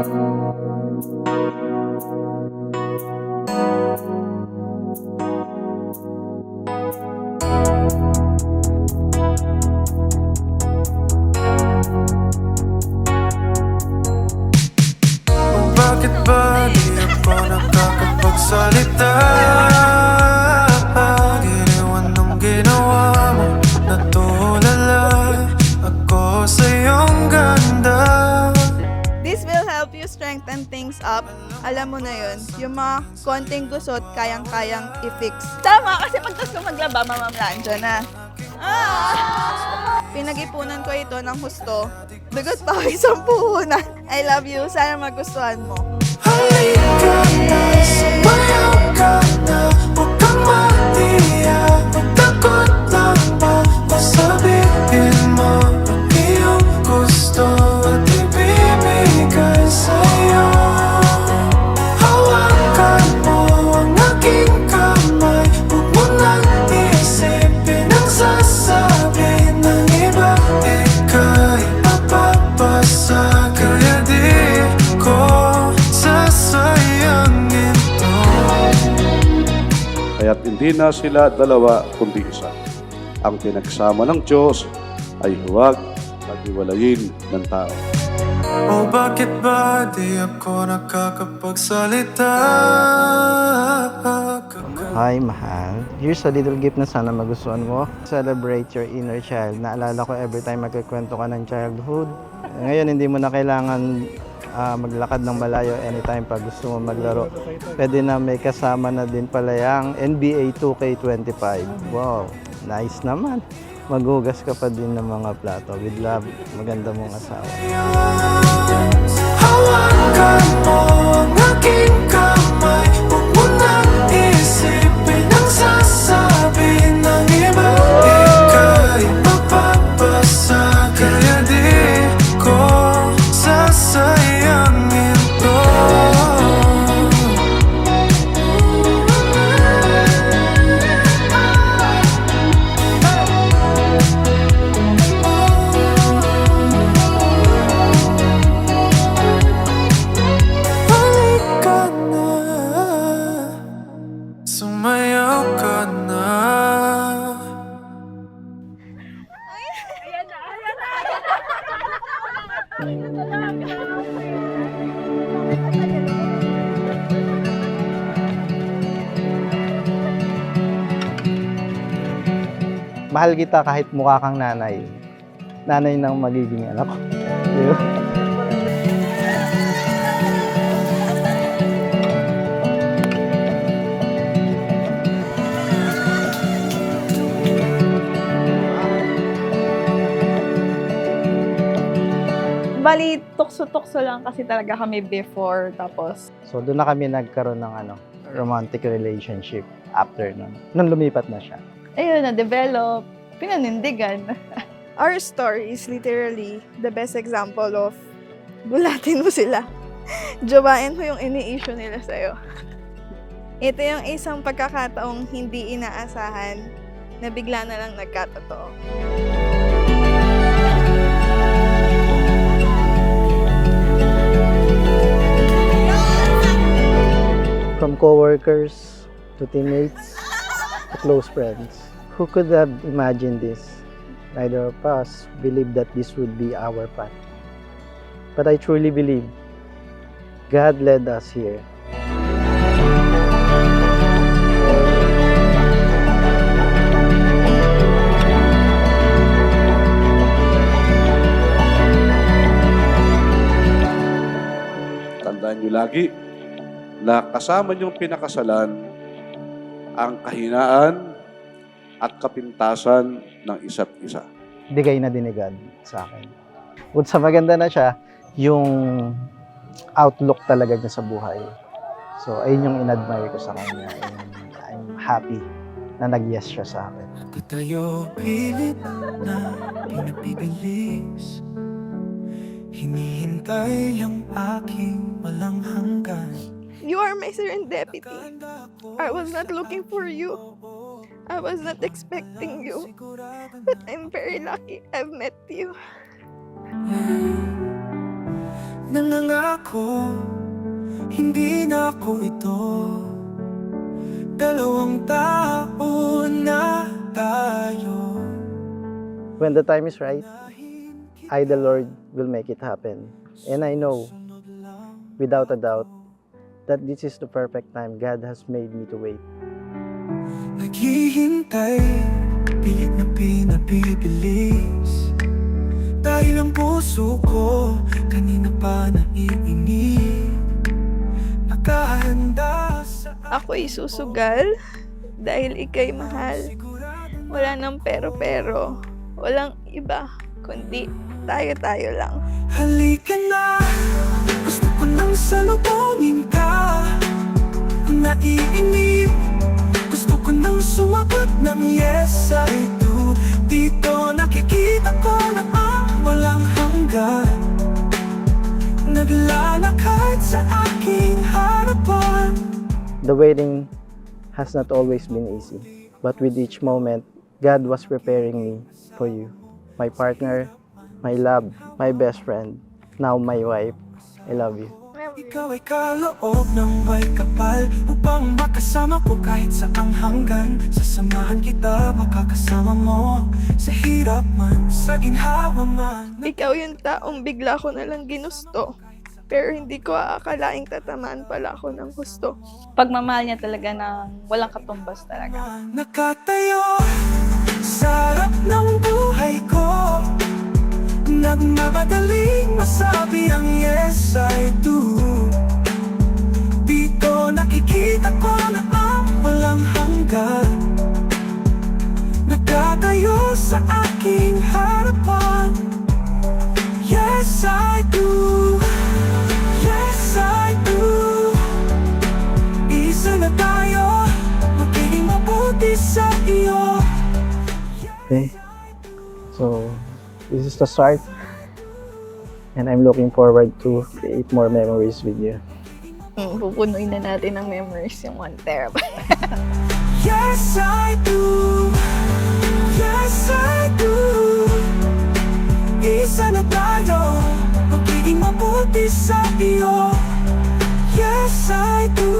Bakit ba di ako nakakapagsalita? Ginawan ng ginawa mo, natulala ako sa iyong ganda. This will help you strengthen things up. Alam mo na yun, yung mga konting gusot, kayang-kayang i-fix. Tama, kasi pagtas ko maglaba, mamamlansya na. Pinag-ipunan ko ito ng husto. Bigot pa ako isang puhunan. I love you. Sana magustuhan mo. Halika na, sumayaw ka na, huwag kang matiyak. Magtakot lang ba kung sabihin mo ang iyong gusto at ibibigay sa'yo? Hawakan mo ang aking kamay, huwag mo nang isipin ang sasabi ng iba. Ika'y mapapasa, kaya di ko sasayangin to. Kaya't hindi na sila dalawa kundi isa. Ang pinagsama ng Diyos ay huwag paghiwalayin ng tao. O bakit ba di ako nakakapagsalita? Hi, mahal. Here's a little gift na sana magustuhan mo. Celebrate your inner child. Naalala ko every time magkikwento ka ng childhood. Ngayon, hindi mo na kailangan maglakad ng malayo anytime pag gusto mo maglaro. Pwede na may kasama na din pala yung NBA 2K25. Wow, nice naman. Maghugas ka pa din ng mga plato. With love, maganda mong asawa. Hawakan mo ang aking kamay, huwag mo nang isipin ang sasabi ng iba. Ika'y mapapasa, kaya di ko sasayangin to. Halika na, sumayaw ka na. Mahal kita kahit mukha kang nanay. Nanay ng magiging anak ko. Diba? Bali, tukso-tukso lang kasi talaga kami before. Tapos, So doon na kami nagkaroon ng romantic relationship after nun. Nung lumipat na siya. ayun, na-develop, pinanindigan. Our story is literally the best example of bulatin mo sila. Jowain mo yung ini-issue nila sa'yo. Ito yung isang pagkakataong hindi inaasahan na bigla na lang nagkatotoo. From coworkers to teammates to close friends. Who could have imagined this? Neither of us believed that this would be our path. But I truly believe God led us here. Tandaan nyo lagi na kasama niyong pinakasalan ang kahinaan at kapintasan ng isa't isa. Bigay na din ni God sa akin. Bukod sa maganda na siya, yung outlook talaga niya sa buhay. So, ayun yung in-admire ko sa kanya. And I'm happy na nag-yes siya sa akin. Tatayo pilit na pinapibilis, hinihintay ang aking walang hanggan. You are my serendipity. I was not looking for you. I was not expecting you. But I'm very lucky I've met you. Nangangako, hindi na ako ito. 2 taon na tayo. When the time is right, I, the Lord, will make it happen. And I know, without a doubt, that this is the perfect time God has made me to wait. Naghihintay, pilit na pinabibilis. Dahil ang puso ko, kanina pa naiinip. Nakahanda sa Ako'y susugal dahil ika'y mahal. Wala nang pero-pero. Walang iba, kundi tayo-tayo lang. halika na. Gusto ko nang salubungin ka. Naiinip, gusto ko nang sumagot ng yes I do. Dito nakikita ko na ang walang hanggan, naglalakad sa aking harapan. The waiting has not always been easy, but with each moment, God was preparing me for you. My partner, my love, my best friend, now my wife. I love you. Ikaw ay kaloob ng may kapal upang makasama ko kahit saang hanggan. Sasamahan kita, makakasama mo sa hirap man, sa ginhawa man. Ikaw yung taong bigla ko nalang ginusto. Pero hindi ko aakalaing tatamaan pala ako ng gusto. Pagmamahal niya talaga na walang katumbas talaga. Nakatayo sa harap ng buhay ko, nagmamadaling masabi ang yes I do. Dito nakikita ko na ang walang hanggan, nagtatayo sa aking harapan. Yes I do, yes I do. Isa na tayo, magiging mabuti sa iyo. Okay? So, this is the start. And I'm looking forward to create more memories with you. Pupunuin na natin ng memories yung 1 terabyte. Yes, I do. Yes, I do. Isa na tayo, magiging mabuti sa iyo. Yes, I do.